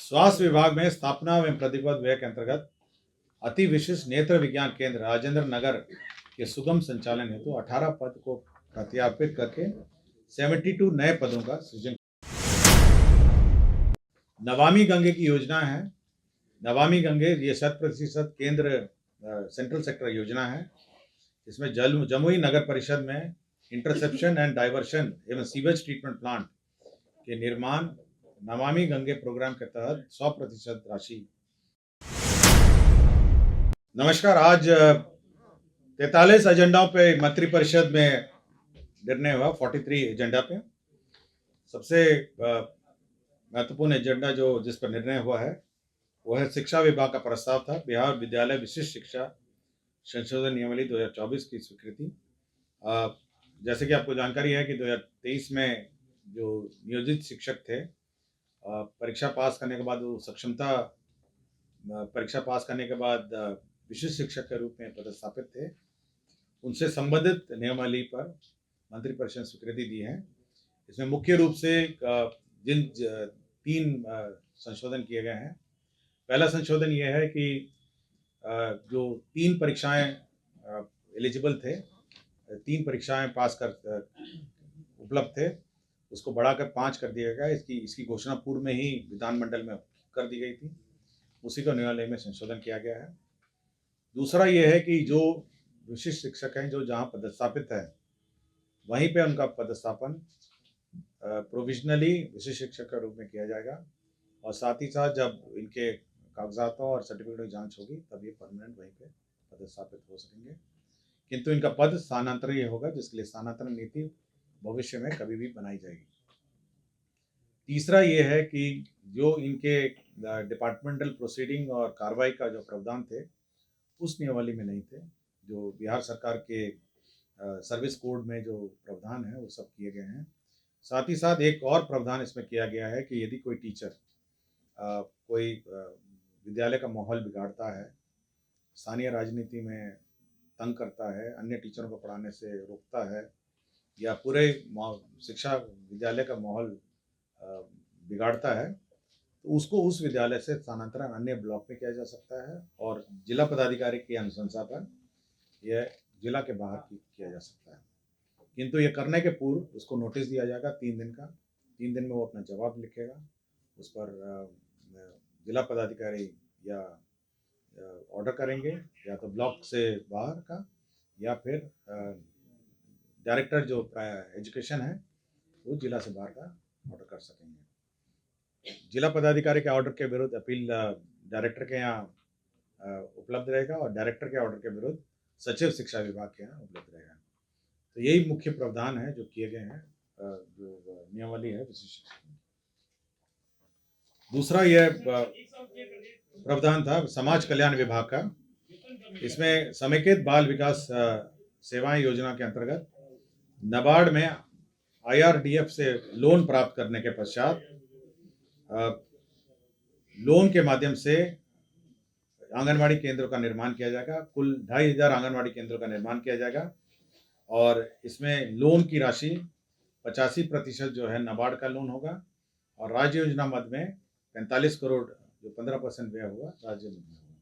स्वास्थ्य विभाग में स्थापना एवं प्रतिबद्ध व्यय के अंतर्गत अति विशिष्ट नेत्र विज्ञान केंद्र राजेंद्र नगर के सुगम संचालन हेतु 18 पद को प्रतिस्थापित करके 72 नए पदों का सृजन। नमामि गंगे की योजना है। नमामि गंगे ये 100% केंद्र सेंट्रल सेक्टर योजना है। इसमें जमुई नगर परिषद में इंटरसेप्शन एंड डाइवर्शन एवं सीवेज ट्रीटमेंट प्लांट के निर्माण नमामि गंगे प्रोग्राम के तहत 100% राशि। नमस्कार। आज 43 एजेंडाओं पे मंत्रिपरिषद में निर्णय हुआ। 43 एजेंडा पे सबसे महत्वपूर्ण एजेंडा जिस पर निर्णय हुआ है वो है शिक्षा विभाग का प्रस्ताव था। बिहार विद्यालय विशिष्ट शिक्षा संशोधन नियमावली 2024 की स्वीकृति। जैसे कि आपको जानकारी है कि 2023 में जो नियोजित शिक्षक थे परीक्षा पास करने के बाद वो सक्षमता परीक्षा पास करने के बाद विशिष्ट शिक्षक के रूप में पदस्थापित थे, उनसे संबंधित नियमावली पर मंत्रिपरिषद स्वीकृति दी है। इसमें मुख्य रूप से जिन 3 संशोधन किए गए हैं। पहला संशोधन यह है कि जो 3 परीक्षाएं एलिजिबल थे, 3 परीक्षाएं पास कर उपलब्ध थे, उसको बढ़ाकर 5 कर दिया गया। इसकी घोषणा पूर्व में ही विधानमंडल में कर दी गई थी। उसी को न्यायालय में संशोधन किया गया है। दूसरा यह है कि जो विशिष्ट शिक्षक हैं जो जहाँ पदस्थापित है वहीं पे उनका पदस्थापन प्रोविजनली विशिष्ट शिक्षक के रूप में किया जाएगा, और साथ ही साथ जब इनके कागजातों और सर्टिफिकेट की जांच होगी तब ये परमानेंट वहीं पे पदस्थापित हो सकेंगे। किंतु इनका पद स्थानांतरण होगा, जिसके लिए स्थानांतरण नीति भविष्य में कभी भी बनाई जाएगी। तीसरा ये है कि जो इनके डिपार्टमेंटल प्रोसीडिंग और कार्रवाई का जो प्रावधान थे उस नियमावली में नहीं थे। जो बिहार सरकार के सर्विस कोड में जो प्रावधान है वो सब किए गए हैं। साथ ही साथ एक और प्रावधान इसमें किया गया है कि यदि कोई टीचर कोई विद्यालय का माहौल बिगाड़ता है, स्थानीय राजनीति में तंग करता है, अन्य टीचरों को पढ़ाने से रोकता है, या पूरे शिक्षा विद्यालय का माहौल बिगाड़ता है, तो उसको उस विद्यालय से स्थानांतरण अन्य ब्लॉक में किया जा सकता है, और जिला पदाधिकारी की अनुशंसा पर यह जिला के बाहर किया जा सकता है। किंतु ये करने के पूर्व उसको नोटिस दिया जाएगा 3 दिन का। 3 दिन में वो अपना जवाब लिखेगा। उस पर जिला पदाधिकारी या ऑर्डर करेंगे, या तो ब्लॉक से बाहर का, या फिर डायरेक्टर जो एजुकेशन है वो जिला से बाहर का ऑर्डर कर सकेंगे। जिला पदाधिकारी के ऑर्डर के विरुद्ध अपील डायरेक्टर के यहाँ उपलब्ध रहेगा, और डायरेक्टर के ऑर्डर के विरुद्ध सचिव शिक्षा विभाग के यहाँ उपलब्ध रहेगा। तो यही मुख्य प्रावधान है जो किए गए हैं, जो नियमावली है विशिष्ट। दूसरा यह प्रावधान था समाज कल्याण विभाग का। इसमें समेकित बाल विकास सेवाएं योजना के अंतर्गत नाबार्ड में IRDF से लोन प्राप्त करने के पश्चात लोन के माध्यम से आंगनवाड़ी केंद्रों का निर्माण किया जाएगा। कुल 2500 आंगनवाड़ी केंद्रों का निर्माण किया जाएगा, और इसमें लोन की राशि 85% जो है नाबार्ड का लोन होगा, और राज्य योजना मद में 45 करोड़ जो 15% व्यय होगा राज्य मद में होगा।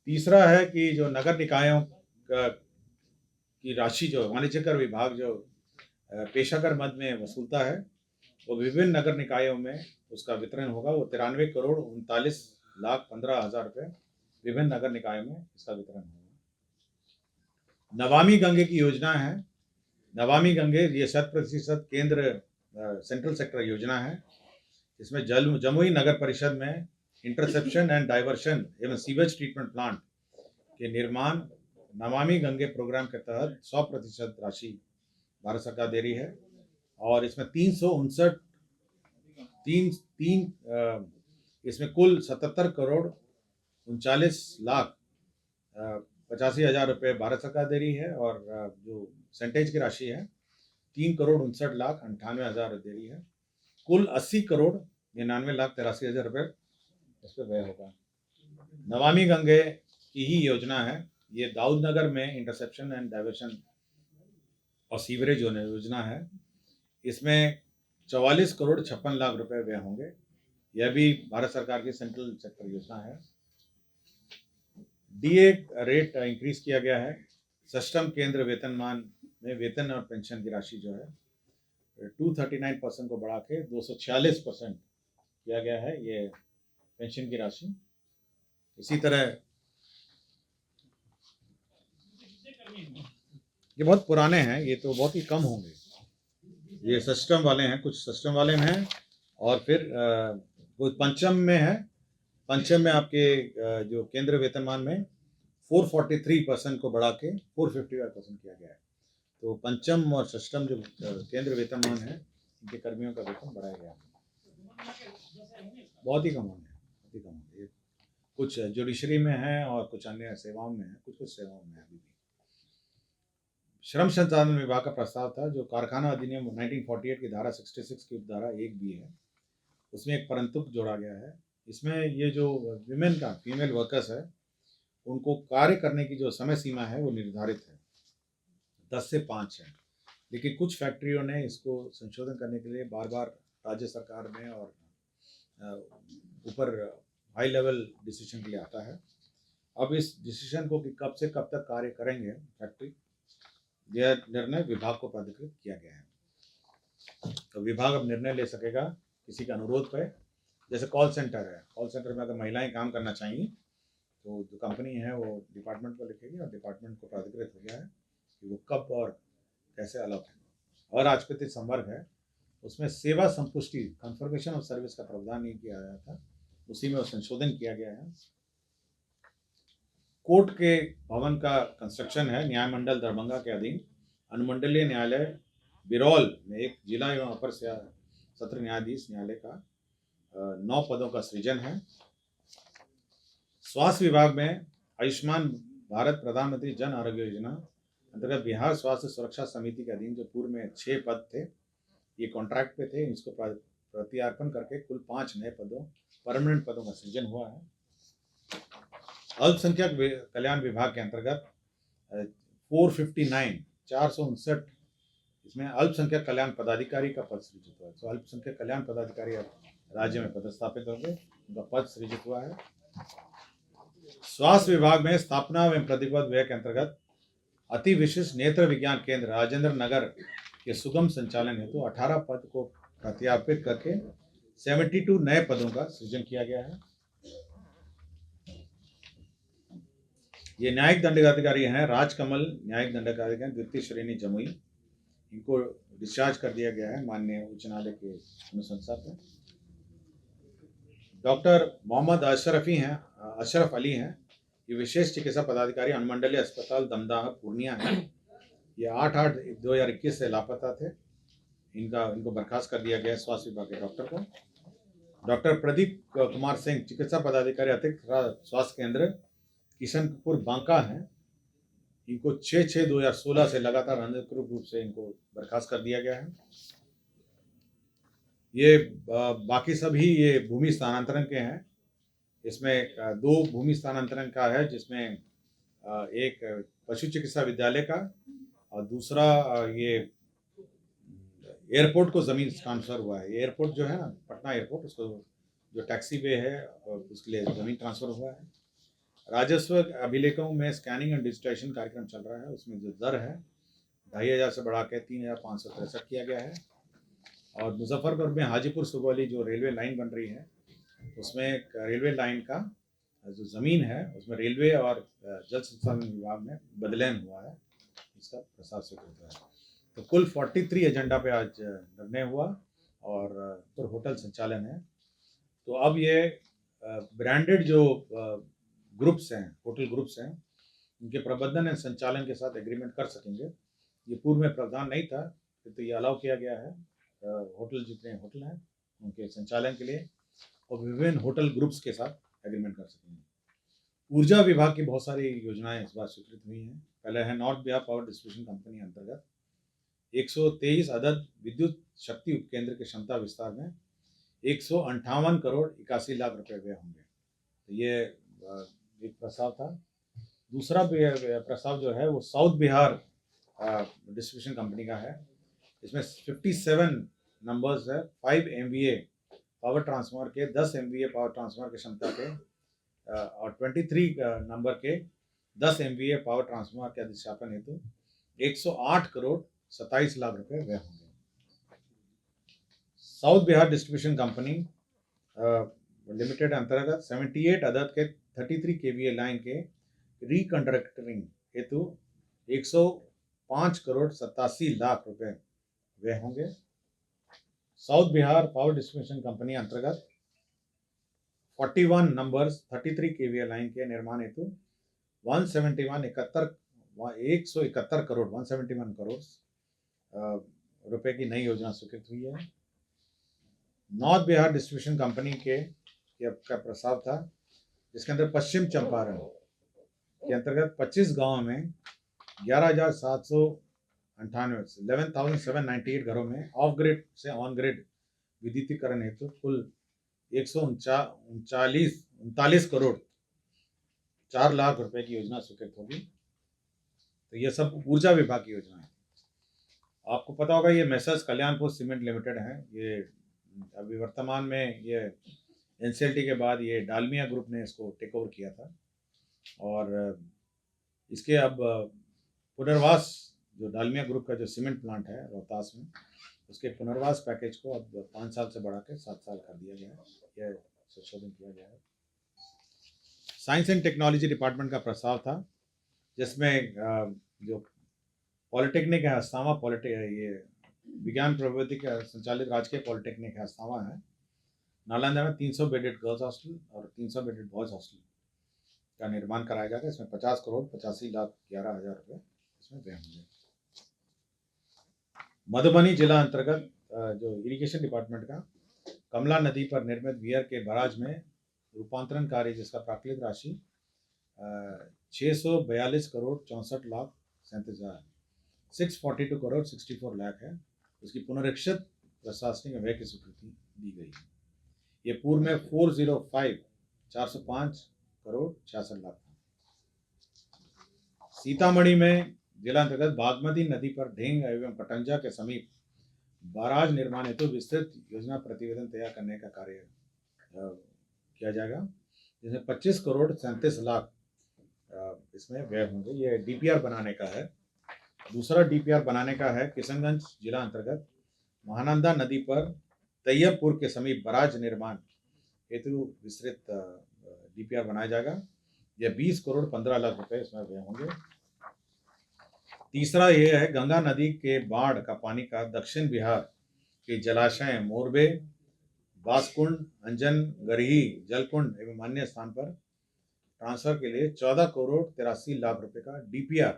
तीसरा है कि जो नगर निकायों की राशि जो वाणिज्य कर विभाग जो पेशाकर मद में वसूलता है वो विभिन्न नगर निकायों में उसका वितरण होगा। वो 93,39,15,000 रुपये विभिन्न नगर निकायों में इसका वितरण होगा। नमामि गंगे की योजना है। नमामि गंगे ये 100% केंद्र सेंट्रल सेक्टर योजना है। इसमें जमुई नगर परिषद में इंटरसेप्शन एंड डाइवर्शन एवं सीवेज ट्रीटमेंट प्लांट के निर्माण नमामि गंगे प्रोग्राम के तहत 100% राशि भारत सरकार दे रही है, और इसमें इसमें कुल 77 करोड़ 39,85,000 रुपये भारत सरकार दे रही है, और जो सेंटेज की राशि है 3,69,98,000 दे रही है। कुल 80,99,83,000 रुपये इस पर व्यय होगा। नमामि गंगे की ही योजना है। ये दाऊद नगर में इंटरसेप्शन एंड डाइवर्शन और सीवरेज योजना है। इसमें 44,56,00,000 रुपये व्यय होंगे, यह भी भारत सरकार की सेंट्रल सेक्टर योजना है। डीए रेट इंक्रीज किया गया है। सष्टम केंद्र वेतनमान में वेतन और पेंशन की राशि जो है 239% को बढ़ा के 246% किया गया है ये पेंशन की राशि। इसी तरह ये बहुत पुराने हैं, ये तो बहुत ही कम होंगे। ये सष्टम वाले हैं, कुछ सष्टम वाले में हैं और फिर कुछ पंचम में है। पंचम में आपके जो केंद्र वेतनमान में 443% को बढ़ा के 455% किया गया है। तो पंचम और षष्टम जो केंद्र वेतनमान है इनके कर्मियों का वेतन बढ़ाया गया है। बहुत ही कम होंगे, बहुत ही कम होंगे। कुछ जुडिशरी में है और कुछ अन्य सेवाओं में है, कुछ सेवाओं में अभी भी। श्रम संसाधन विभाग का प्रस्ताव था जो कारखाना अधिनियम 1948 की धारा 66 की उपधारा 1B है, उसमें एक परंतुक जोड़ा गया है। इसमें ये जो विमेन का फीमेल वर्कर्स है उनको कार्य करने की जो समय सीमा है वो निर्धारित है 10 से 5 है, लेकिन कुछ फैक्ट्रियों ने इसको संशोधन करने के लिए बार बार राज्य सरकार में और ऊपर हाई लेवल डिसीजन के लिए आता है। अब इस डिसीजन को कि कब से कब तक कार्य करेंगे फैक्ट्री, यह निर्णय विभाग को प्राधिकृत किया गया है। तो विभाग अब निर्णय ले सकेगा किसी के अनुरोध पर। जैसे कॉल सेंटर है, कॉल सेंटर में अगर महिलाएं काम करना चाहिए तो जो कंपनी है वो डिपार्टमेंट को लिखेगी और डिपार्टमेंट को प्राधिकृत हो गया है कि वो कब और कैसे अलाउ करेंगे। और राजपत्रित संवर्ग है उसमें सेवा संपुष्टि कंफर्मेशन ऑफ सर्विस का प्रावधान नहीं किया गया था, उसी में वो संशोधन किया गया है। कोर्ट के भवन का कंस्ट्रक्शन है न्याय मंडल दरभंगा के अधीन अनुमंडलीय न्यायालय बिरौल में एक जिला एवं अपर सत्र न्यायाधीश न्यायालय का 9 पदों का सृजन है। स्वास्थ्य विभाग में आयुष्मान भारत प्रधानमंत्री जन आरोग्य योजना अंतर्गत बिहार स्वास्थ्य सुरक्षा समिति के अधीन जो पूर्व में 6 पद थे ये कॉन्ट्रैक्ट पे थे, इसको प्रत्यार्पण करके कुल 5 नए पदों परमानेंट पदों का सृजन हुआ है। अल्पसंख्यक कल्याण विभाग के अंतर्गत 459 इसमें अल्पसंख्यक कल्याण पदाधिकारी का पद सृजित हुआ है। तो अल्पसंख्यक कल्याण पदाधिकारी राज्य में पदस्थापित होंगे, उनका पद सृजित हुआ है। स्वास्थ्य विभाग में स्थापना एवं प्रतिबद्ध व्यय के अंतर्गत अति विशिष्ट नेत्र विज्ञान केंद्र राजेंद्र नगर के सुगम संचालन हेतु 18 पद को प्रत्यार्पित करके 72 नए पदों का सृजन किया गया है। ये न्यायिक दंडाधिकारी हैं राजकमल न्यायिक दंडाधिकारी द्वितीय श्रेणी जमुई, इनको डिस्चार्ज कर दिया गया है माननीय उच्च न्यायालय के अनुशंसा पर। डॉक्टर मोहम्मद अशरफ अली हैं, ये विशेष चिकित्सा पदाधिकारी अनुमंडलीय अस्पताल दमदाह पूर्णिया है। ये 8/8/2021 से लापता थे, इनको बर्खास्त कर दिया गया स्वास्थ्य विभाग के डॉक्टर को। डॉक्टर प्रदीप कुमार सिंह चिकित्सा पदाधिकारी अतिरिक्त स्वास्थ्य केंद्र किशनपुर बांका हैं, इनको 6/6/2016 से लगातार अनधिकृत रूप से इनको बर्खास्त कर दिया गया है। ये बाकी सभी ये भूमि स्थानांतरण के हैं। इसमें 2 भूमि स्थानांतरण का है जिसमें एक पशु चिकित्सा विद्यालय का और दूसरा ये एयरपोर्ट को ज़मीन ट्रांसफ़र हुआ है। एयरपोर्ट जो है ना पटना एयरपोर्ट, उसको जो टैक्सी वे है उसके लिए ज़मीन ट्रांसफ़र हुआ है। राजस्व अभिलेखों में स्कैनिंग एंड डिजिटाइजेशन कार्यक्रम चल रहा है, उसमें जो दर है 2500 से बढ़ा के 3563 किया गया है। और मुजफ्फरपुर में हाजीपुर सुगौली जो रेलवे लाइन बन रही है उसमें रेलवे लाइन का जो ज़मीन है उसमें रेलवे और जल संसाधन विभाग में बदलाव हुआ है, इसका प्रस्ताव स्वीकृत हुआ है। तो कुल 43 एजेंडा पे आज निर्णय हुआ और तो होटल संचालन है। तो अब ये ब्रांडेड जो ग्रुप्स हैं, होटल ग्रुप्स हैं, उनके प्रबंधन एवं संचालन के साथ एग्रीमेंट कर सकेंगे। ये पूर्व में प्रावधान नहीं था, तो ये अलाउ किया गया है होटल जितने होटल हैं उनके संचालन के लिए और विभिन्न होटल ग्रुप्स के साथ एग्रीमेंट कर सकेंगे। ऊर्जा विभाग की बहुत सारी योजनाएं इस बार स्वीकृत हुई हैं। पहले है north Bihar power distribution company अंतर्गत 123 अदद विद्युत शक्ति उपकेंद्र की क्षमता विस्तार में 158 करोड़ 81 लाख रुपए व्यय होंगे। तो ये एक प्रस्ताव था। दूसरा प्रस्ताव जो है वो साउथ बिहार डिस्ट्रीब्यूशन कंपनी का है। इसमें 57 नंबर्स है, 5 MVA पावर ट्रांसफार्मर के 10 MVA पावर ट्रांसफार्मर की क्षमता के और 23 नंबर के 10 MVA पावर ट्रांसफार्मर के अधिष्ठापन हेतु 108 करोड़ 27 लाख रुपए व्यय होंगे। South Bihar distribution company limited अंतर्गत 78 अदद के 33 KVA लाइन के रिकंडक्टरिंग हेतु 105 करोड़ 87 लाख रुपए व्यय होंगे। South Bihar power distribution company अंतर्गत 41 नंबर्स 33 KVA लाइन के निर्माण हेतु 171 करोड़ 171 करोड़ रुपए की नई योजना स्वीकृत हुई है। नॉर्थ बिहार डिस्ट्रीब्यूशन कंपनी का प्रस्ताव था, जिसके अंदर पश्चिम चंपारण के अंतर्गत 25 गांवों में 11,798 घरों में ऑफ ग्रिड से ऑन ग्रिड विद्युतीकरण हेतु कुल 139 करोड़ 4 लाख रुपए की योजना स्वीकृत होगी। तो ये सब ऊर्जा विभाग की योजना है। आपको पता होगा ये मैसर्स कल्याणपुर सीमेंट लिमिटेड है। ये अभी वर्तमान में ये NCLT के बाद ये डालमिया ग्रुप ने इसको टेक ओवर किया था और इसके अब पुनर्वास जो डालमिया ग्रुप का जो सीमेंट प्लांट है रोहतास में, उसके पुनर्वास पैकेज को अब 5 साल से बढ़ा के 7 साल कर दिया गया है। यह संशोधन किया गया है। साइंस एंड टेक्नोलॉजी डिपार्टमेंट का प्रस्ताव था, जिसमें जो पॉलिटेक्निक है हस्तावा ये विज्ञान प्रविधि का संचालित राजकीय पॉलिटेक्निक है हस्तावा है, नालंदा में 300 बेडेड गर्ल्स हॉस्टल और 300 बेडेड बॉयज हॉस्टल का निर्माण कराया जाएगा। इसमें 50 करोड़ 85 लाख 11 हजार रुपये इसमें व्यय होंगे। मधुबनी जिला अंतर्गत जो इरिगेशन डिपार्टमेंट का कमला नदी पर निर्मित वियर के बराज में रूपांतरण कार्य, जिसका प्राकृतिक राशि 642 करोड़ 64 लाख 642 करोड़ 64 लाख है, उसकी पुनरीक्षित प्रशासनिक व्यय की स्वीकृति दी गई है। ये पूर्व में 405 करोड़ 66 लाख था। सीतामढ़ी में जिला अंतर्गत बागमती नदी पर ढेंग एवं कटंजा के समीप बाराज निर्माण हेतु विस्तृत योजना प्रतिवेदन तैयार करने का कार्य किया जाएगा, जिसमें 25 करोड़ 37 लाख इसमें व्यय होंगे। ये DPR बनाने का है। दूसरा DPR बनाने का है किशनगंज जिला अंतर्गत महानंदा नदी पर तैयबपुर के समीप बराज निर्माण हेतु विस्तृत DPR बनाया जाएगा। यह 20 करोड़ 15 लाख रुपए इसमें व्यय होंगे। तीसरा ये है गंगा नदी के बाढ़ का पानी का दक्षिण बिहार के जलाशय मोरबे, बासकुंड, अंजन, गरही, जलकुंड एवं अन्य स्थान पर ट्रांसफर के लिए 14 करोड़ 83 लाख रुपए का DPR,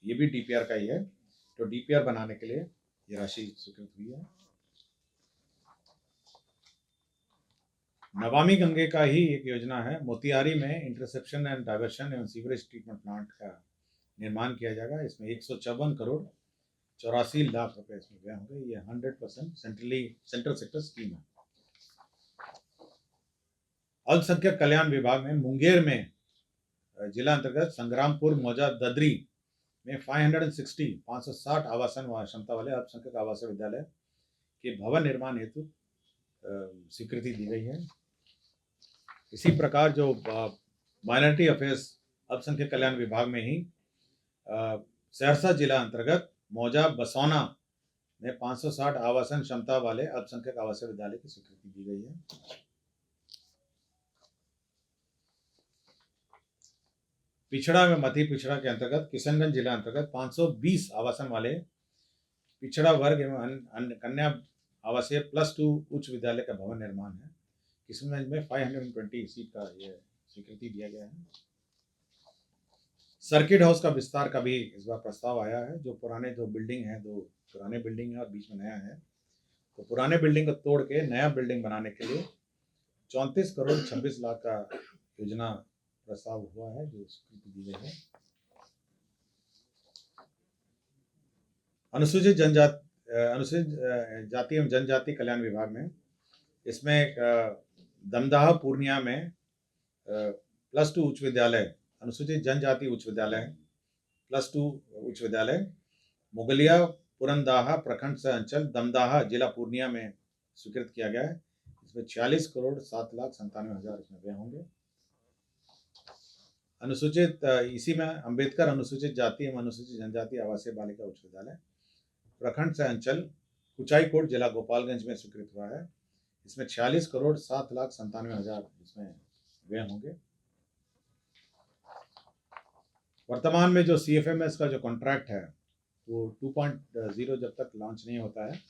ये भी DPR का ही है, तो DPR बनाने के लिए ये राशि स्वीकृत हुई है। नमामि गंगे का ही एक योजना है। मोतिहारी में इंटरसेप्शन एंड डाइवर्शन एवं सीवरेज ट्रीटमेंट प्लांट का निर्माण किया जाएगा। इसमें 154 करोड़ 84 लाख रुपए इसमें व्यय होंगे। ये 100% सेंट्रल सेक्टर स्कीम है। अल्पसंख्यक कल्याण विभाग में मुंगेर में जिला अंतर्गत संग्रामपुर मौजा ददरी में 560 आवासन व क्षमता वाले अल्पसंख्यक आवासीय विद्यालय के भवन निर्माण हेतु स्वीकृति दी गई है। इसी प्रकार जो माइनॉरिटी अफेयर्स अल्पसंख्यक कल्याण विभाग में ही सहरसा जिला अंतर्गत मौजा बसौना में 560 आवासन क्षमता वाले अल्पसंख्यक आवासीय विद्यालय की स्वीकृति दी गई है। पिछड़ा में मध्य पिछड़ा के अंतर्गत किशनगंज जिला अंतर्गत 520 आवासन वाले पिछड़ा वर्ग एवं कन्या आवासीय +2 उच्च विद्यालय का भवन निर्माण है। किशनगंज में 520 सीट का ये स्वीकृति दिया गया है। सर्किट हाउस का विस्तार का भी इस बार प्रस्ताव आया है। जो पुराने जो बिल्डिंग है, 2 पुराने बिल्डिंग है और बीच में नया है, तो पुराने बिल्डिंग को तोड़ के नया बिल्डिंग बनाने के लिए 34 करोड़ 26 लाख का योजना प्रस्ताव हुआ है, जो स्वीकृति दी गई है। अनुसूचित जाति एवं जनजाति कल्याण विभाग में इसमें दमदाहा पूर्णिया में +2 उच्च विद्यालय, अनुसूचित जनजाति उच्च विद्यालय +2 उच्च विद्यालय, मुगलिया पुरंदाहा प्रखंड सह अंचल दमदाहा जिला पूर्णिया में स्वीकृत किया गया है। इसमें 46 करोड़ 7,97,000 इसमें व्यय होंगे। अनुसूचित इसी में अंबेडकर अनुसूचित जाति एवं अनुसूचित जनजाति आवासीय बालिका उच्च विद्यालय प्रखंड से अंचल कुचाईकोट जिला गोपालगंज में स्वीकृत हुआ है। इसमें 46 करोड़ 7,97,000 इसमें व्यय होंगे। वर्तमान में जो CFMS का जो कॉन्ट्रैक्ट है वो 2.0 जब तक लॉन्च नहीं होता है